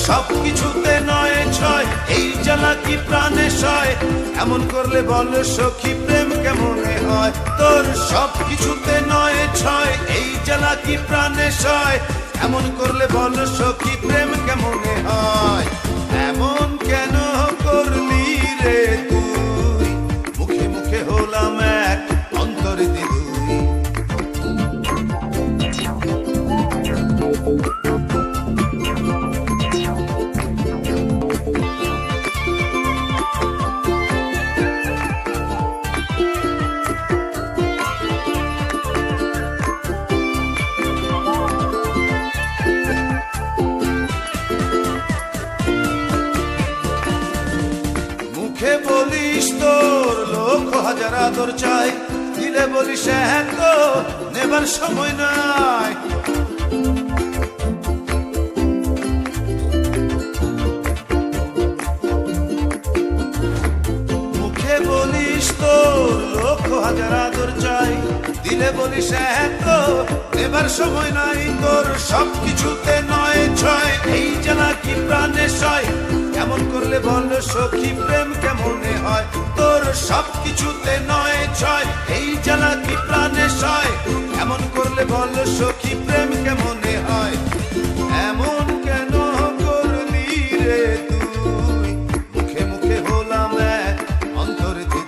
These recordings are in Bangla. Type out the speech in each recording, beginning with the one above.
সবকিছুতে নয় ছয়, এই জ্বালা কি প্রাণে সয়, এমন করলে বল সখী প্রেম কেমনে হয়। তোর সবকিছুতে নয় ছয়, এই জ্বালা কি প্রাণে সয়, এমন করলে বল সখী প্রেম কেমনে হয়। এমন কেন করলি রে তুই, মুখে মুখে হলাম এক অন্তরে দুই। মুখে বলিস তোর লক্ষ হাজার আদর চাই, দিলে বলিস হ্যাঁ তো নেবার সময় নাই। মুখে বলিস তোর লক্ষ হাজার আদর চাই, দিলে বলিস হ্যাঁ তো নেবার সময় নাই। তোর সবকিছুতে নয় ছয়, এই জ্বালা কি প্রাণে সয়, এমন করলে বল সখী প্রেম কেমনে হয়। তোর সবকিছুতে নয় ছয়, এই জ্বালা কি প্রাণে সয়, এমন করলে বল সখী প্রেম কেমনে হয়। এমন কেন করলি রে তুই, মুখে মুখে হলাম এক অন্তরে দুই।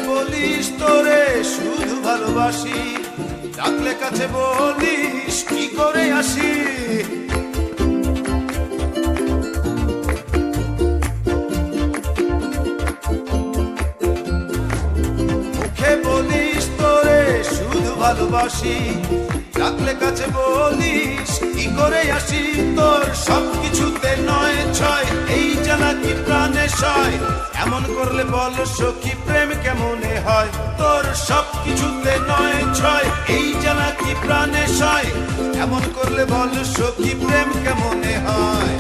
বলিস তোরে শুধু ভালোবাসি, ডাকলে কাছে বলিস কি করে আসি। মুখে বলিস তোরে শুধু ভালোবাসি, ডাকলে কাছে বলিস কি করে আসি। তোর সবকিছুতে নয় ছয়, এই জ্বালা কি প্রাণে সয়, এমন করলে বল সখী প্রেম কেমনে হয়। তোর সবকিছুতে নয় ছয়, এই জ্বালা কি প্রাণে সয়, এমন করলে বল সখী প্রেম কেমনে হয়।